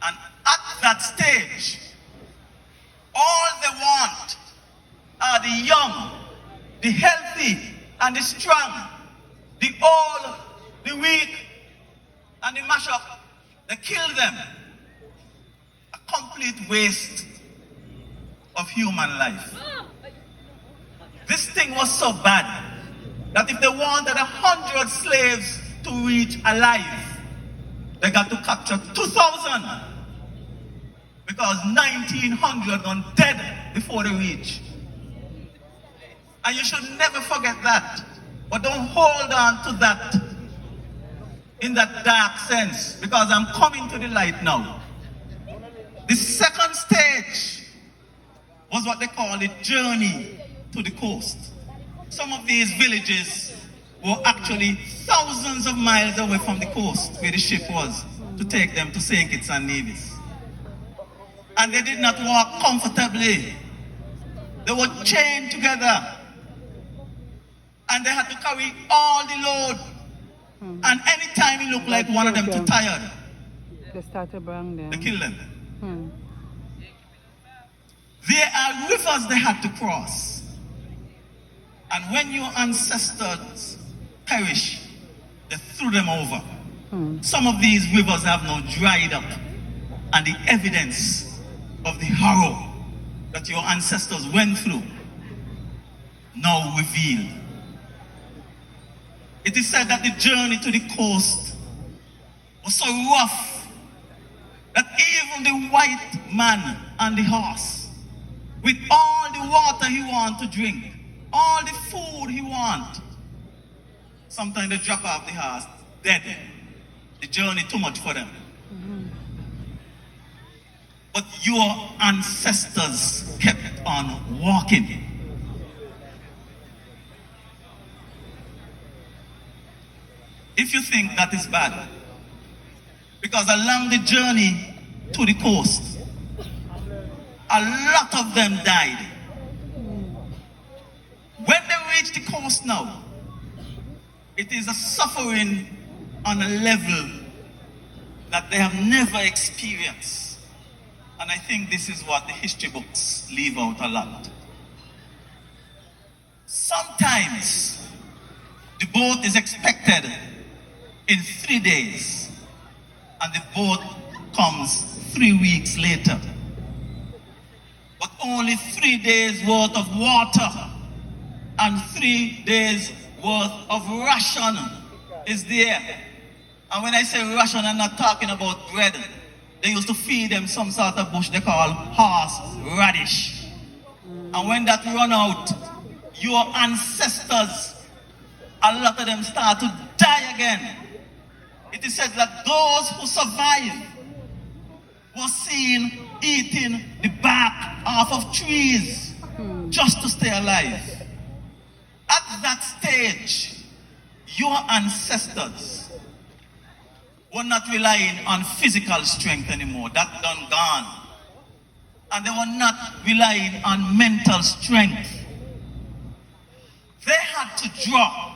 And at that stage, all they want are the young, the healthy, and the strong, the old, the weak, and the mash up. They kill them. A complete waste of human life. This thing was so bad that if they wanted 100 slaves to reach alive, they got to capture 2,000 because 1,900 gone dead before they reach. And you should never forget that, but don't hold on to that in that dark sense, because I'm coming to the light now. The second stage was what they call the journey to the coast. Some of these villages were actually thousands of miles away from the coast where the ship was to take them to St. Kitts and Nevis. And they did not walk comfortably. They were chained together. And they had to carry all the load. And anytime it looked like one of them too tired, they started burning them. They kill them. There are rivers they had to cross. And when your ancestors perish, they threw them over. Some of these rivers have now dried up, and the evidence of the horror that your ancestors went through now revealed. It is said that the journey to the coast was so rough that even the white man on the horse, with all the water he want to drink, all the food he want, sometimes they drop off the horse dead. The journey too much for them. But your ancestors kept on walking. If you think that is bad, because along the journey to the coast, a lot of them died. When they reach the coast now, it is a suffering on a level that they have never experienced. And I think this is what the history books leave out a lot. Sometimes the boat is expected in 3 days, and the boat comes 3 weeks later. But only 3 days worth of water and 3 days worth of ration is there. And when I say ration, I'm not talking about bread. They used to feed them some sort of bush they call horse radish. And when that run out, your ancestors, a lot of them start to die again. It is said that those who survive were seen eating the bark off of trees just to stay alive. At that stage, your ancestors were not relying on physical strength anymore. That done gone. And they were not relying on mental strength. They had to draw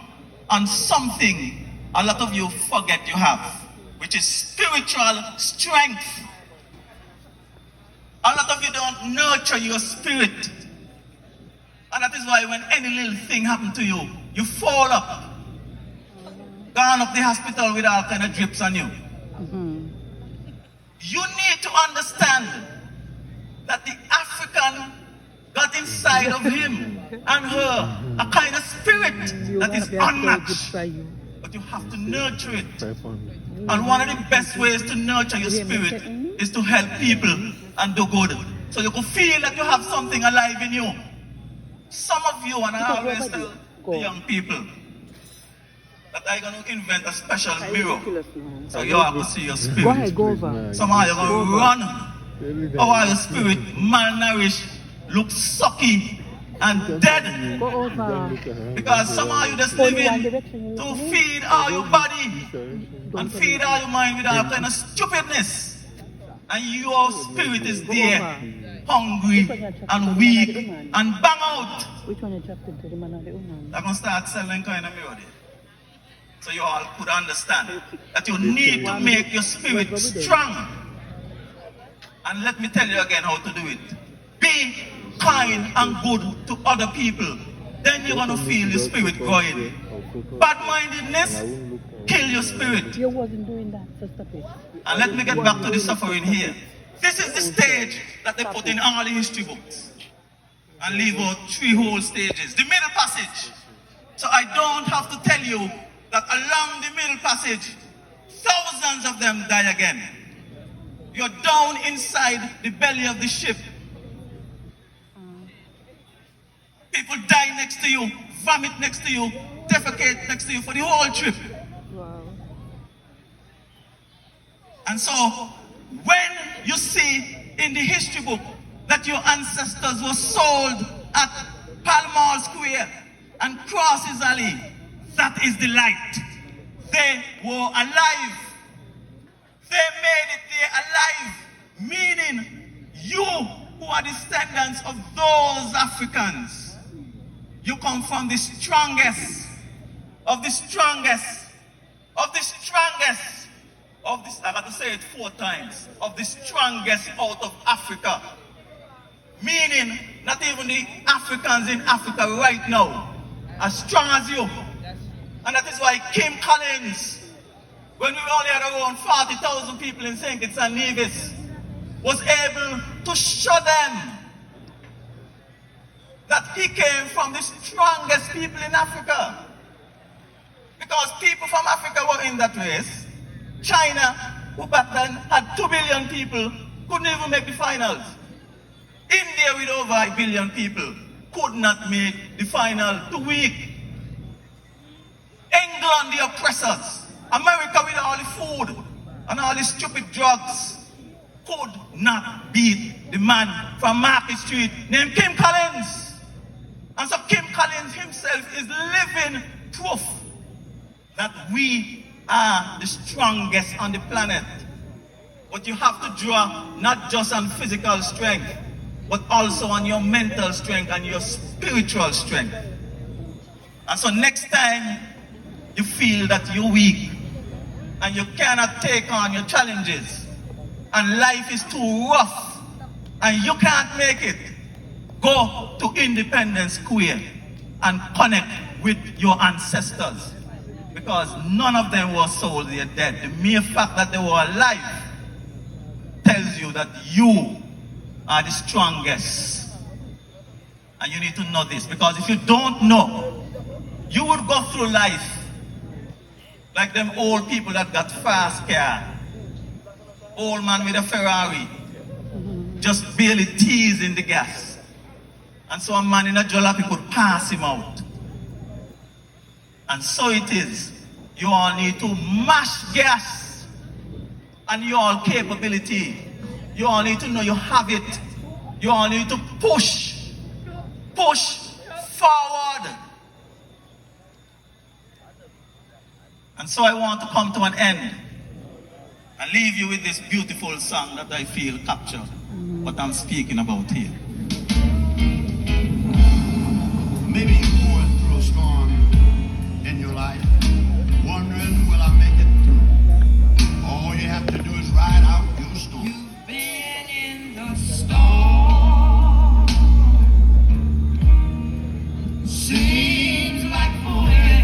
on something a lot of you forget you have, which is spiritual strength. A lot of you don't nurture your spirit. And that is why when any little thing happens to you, you fall up. Gone up the hospital with all kind of drips on you. You need to understand that the African got inside of him and her a kind of spirit that is unmatched. But you have to nurture it. And one of the best ways to nurture your spirit is to help people and do good. So you can feel that you have something alive in you. Some of you, and I always tell the young people, that I'm going to invent a special mirror. So you have to see your spirit. Somehow you're going to run. Our spirit, malnourished, looks sucky and dead. Because somehow you're just living to feed all your body and feed all your mind with all kind of stupidness. And your spirit is there, hungry and weak and bang out. They're going to start selling kind of mirror there. So you all could understand that you need to make your spirit strong. And let me tell you again how to do it. Be kind and good to other people. Then you're going to feel your spirit growing. Bad-mindedness, kill your spirit. You wasn't doing that, so stop it. And let me get back to the suffering here. This is the stage that they put in all the history books. And leave out 3 whole stages. The middle passage. So I don't have to tell you that along the middle passage, thousands of them die again. You're down inside the belly of the ship. People die next to you, vomit next to you, defecate next to you for the whole trip. Wow. And so, when you see in the history book that your ancestors were sold at Pall Mall Square and Crosses Alley, that is the light. They were alive. They made it there alive, meaning you who are descendants of those Africans, you come from the strongest, of the strongest, of the strongest, of this, I got to say it 4 times, of the strongest out of Africa. Meaning, not even the Africans in Africa right now are strong as you. And that is why Kim Collins, when we only had around 40,000 people in St. Kitts and Nevis, was able to show them that he came from the strongest people in Africa. Because people from Africa were in that race. China, who back then had 2 billion people, couldn't even make the finals. India, with over 1 billion people, could not make the final, too weak. England, the oppressors, America with all the food and all the stupid drugs, could not beat the man from Market Street named Kim Collins. And so Kim Collins himself is living proof that we are the strongest on the planet. But you have to draw not just on physical strength, but also on your mental strength and your spiritual strength. And so next time you feel that you're weak and you cannot take on your challenges and life is too rough and you can't make it, go to Independence Square and connect with your ancestors, because none of them were sold, they're dead. The mere fact that they were alive tells you that you are the strongest. And you need to know this, because if you don't know, you would go through life like them old people that got fast car. Old man with a Ferrari, just barely teasing the gas. And so a man in a jalopy could pass him out. And so it is. You all need to mash gas and your capability. You all need to know you have it. You all need to push forward. And so I want to come to an end and leave you with this beautiful song that I feel capture what I'm speaking about here. Maybe you're going through a storm in your life, wondering, will I make it through? All you have to do is ride out your storm. You've been in the storm. Seems like forever.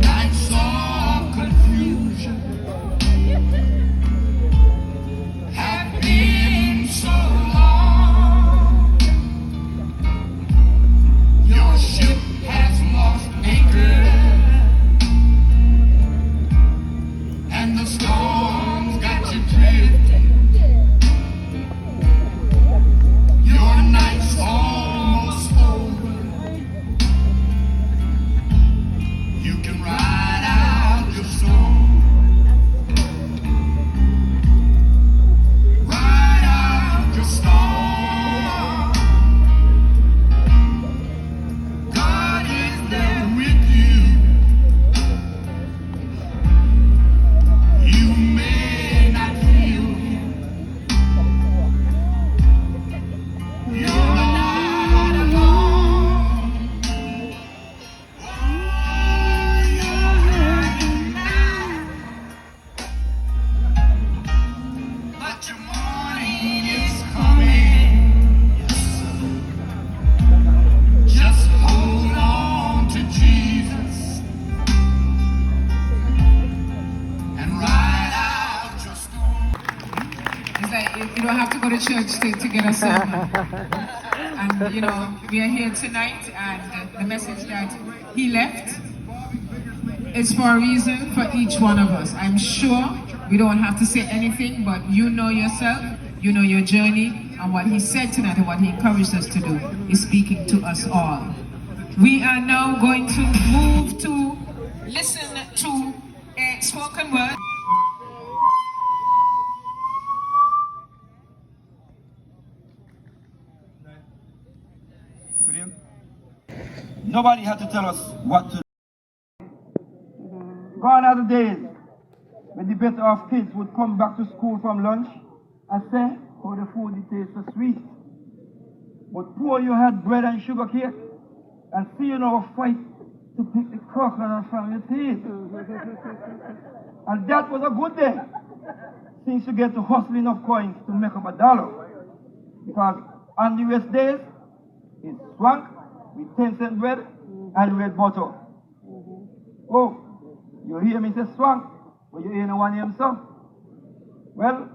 Nights of confusion have been so long. Your ship has lost anchor, and the storm's got you drifting. Your night's almost over. You can ride out your storm. Ride out your storm. God is there with you. You may not feel him. You're not alone. Oh, you're hurting now, but your morning is coming. Yes, sir. Just hold on to Jesus and ride out your storm. It's like you don't have to go to church to get a sermon. And you know, we are here tonight, and the message that he left is for a reason for each one of us. I'm sure we don't have to say anything, but you know yourself, you know your journey, and what he said tonight and what he encouraged us to do is speaking to us all. We are now going to move to listen to a spoken word. Nobody had to tell us what to do. Gone are the days when the better off kids would come back to school from lunch and say, oh, the food it tastes so sweet. But poor you had bread and sugar cake and see you now fight to pick the coconut from your teeth. And that was a good day, since you get to hustle enough coins to make up $1. Because on the West days, it's swank with 10-cent bread and red butter. Oh, you hear me say swank, but you ain't no one name so. Well,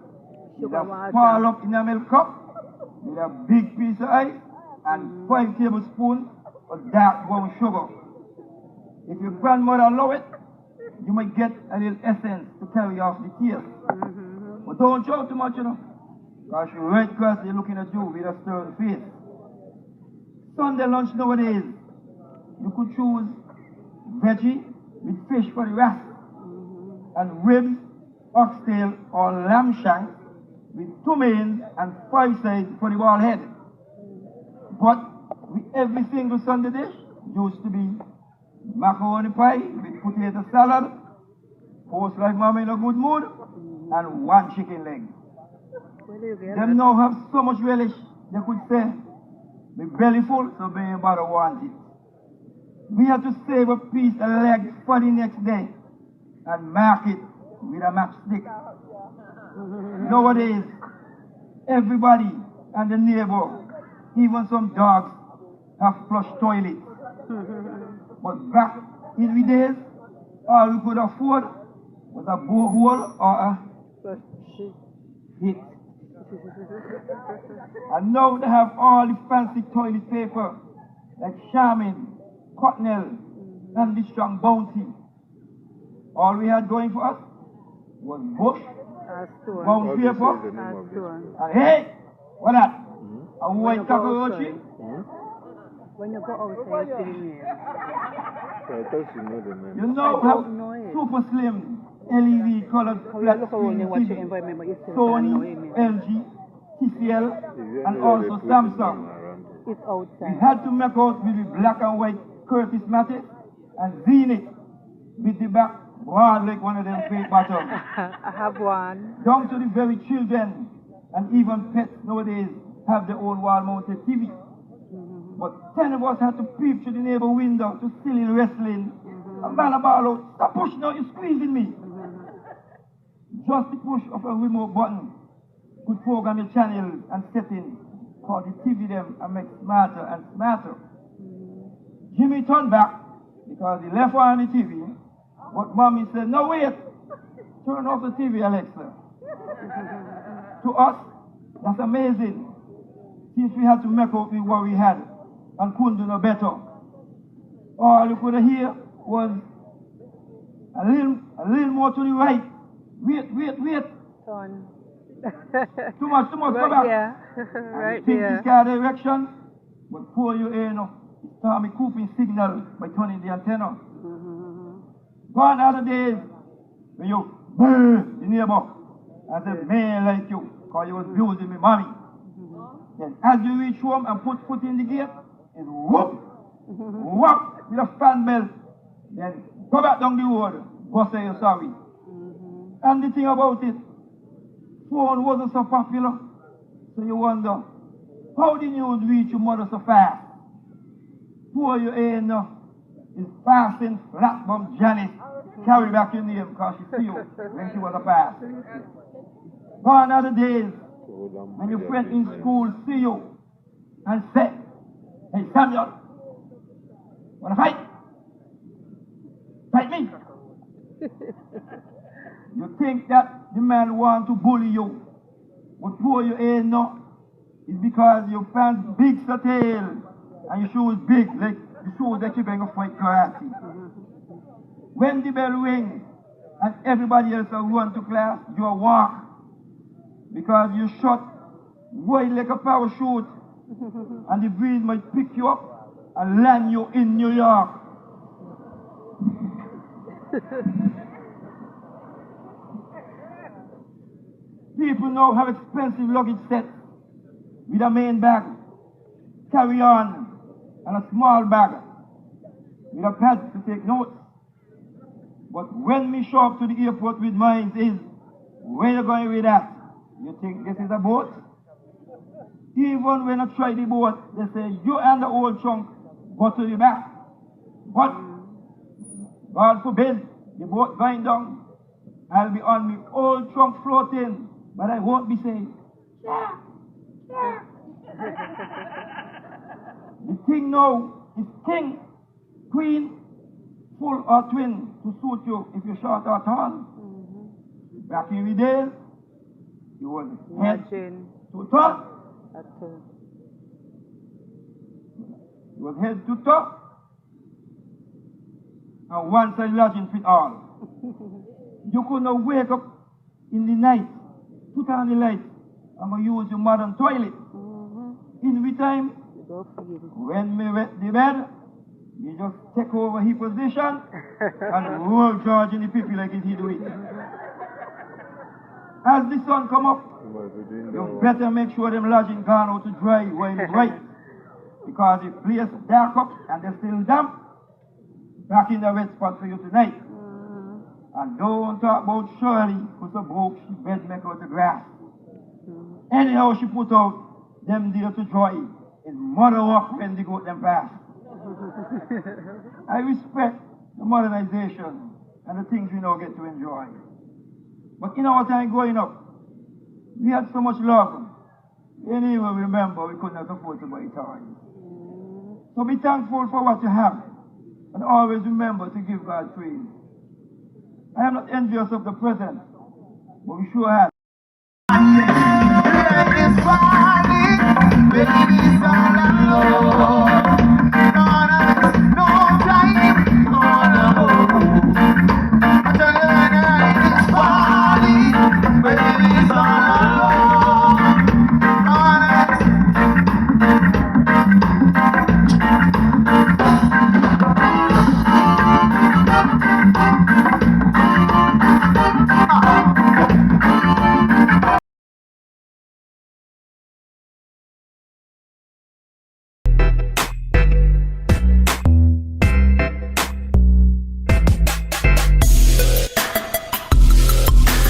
you just fall up in a milk cup with a big piece of ice and 5 tablespoons of dark brown sugar. If your grandmother allow it, you might get a little essence to carry off the tears. But don't show too much, you know, because she right across there looking at you with a stern face. Sunday lunch nowadays, you could choose veggie with fish for the rest, and ribs, oxtail, or lamb shanks with 2 mains and 5 sides for the bald head. But with every single Sunday dish used to be macaroni pie with potato salad, post like mama in a good mood, and 1 chicken leg. Them now have so much relish, they could say, my belly full, so me bother want it. We have to save a piece of leg for the next day and mark it with a matchstick. Nowadays, everybody and the neighbor, even some dogs, have flush toilets. But back in the days, all we could afford was a borehole or a hit. And now they have all the fancy toilet paper like Charmin, Cottonelle, and the Strong Bounty. All we had going for us was bush, brown paper, and hey, what that? A white cockroach? When you go outside, you see me. You know how super slim LED colored flat screen TV, Sony, LG, TCL, and also Samsung. It's outside. We had to make out with the black and white Curtis Mattis and Zenith with the back broad like one of them fake bottoms. I have one. Down to the very children and even pets nowadays have their own wall-mounted TV. But 10 of us had to peep through the neighbor window to silly wrestling. And man about out, stop pushing out, you're squeezing me. Just the push of a remote button could program the channels and settings for the TV them and make smarter and smarter. Jimmy turned back because he left on the TV, but mommy said, no wait, turn off the TV, Alexa. To us, that's amazing, since we had to make out with what we had and couldn't do no better. All you could hear was a little more to the right. Wait. Turn. Too much, go back. Yeah. Right there. This kind of direction, but pour you in, start me cooping signal by turning the antenna. Gone are the days when you burn the neighbor as a man like you, because you was abusing me mommy. Then as you reach home and put foot in the gate, it's whoop, whoop, with a fan belt. Then go back down the road, go say you're sorry. And the thing about it, phone wasn't so popular, so you wonder, how the news reach your mother so fast? Poor you ain't is passing flat bum Janice, carry back your name because she see you when she was a pass. Gone are the days when your friend in school see you and say, hey Samuel, wanna fight? Fight me! You think that the man want to bully you, but poor you ain't no. It's because your pants big so tail and your shoes big like the shoes that you're going to fight karate. When the bell rings and everybody else run to class, you walk because you shot wide like a parachute and the breeze might pick you up and land you in New York. People now have expensive luggage sets with a main bag, carry-on, and a small bag with a pad to take notes. But when we show up to the airport with mine is, where you going with that? You think this is a boat? Even when I try the boat, they say, you and the old trunk go to the back. But, God forbid, the boat going down, I'll be on my old trunk floating, but I won't be saying, yeah. The thing now is king, queen, full or twin to suit you if you're short or tall. Back in the days, you was head to toe. You was head to toe. And one side lodging fit all. You could not wake up in the night, put on the light, and use your modern toilet. In the time, when we wet the bed, you just take over his position and roll George in the pipi like he do it. As the sun come up, you better make sure them lodging gone out to dry while it's right. Because if place dark up and they're still damp, back in the wet spot for you tonight. And don't talk about Shirley, who's a broke she bed make out the grass. Anyhow she put out them there to dry. It's mother up when they go them past. I respect the modernization and the things we now get to enjoy. But in our time growing up, we had so much love. Anyway, remember, we couldn't afford to buy toys. So be thankful for what you have. And always remember to give God praise. I am not envious of the present, but we sure have. Ladies all alone.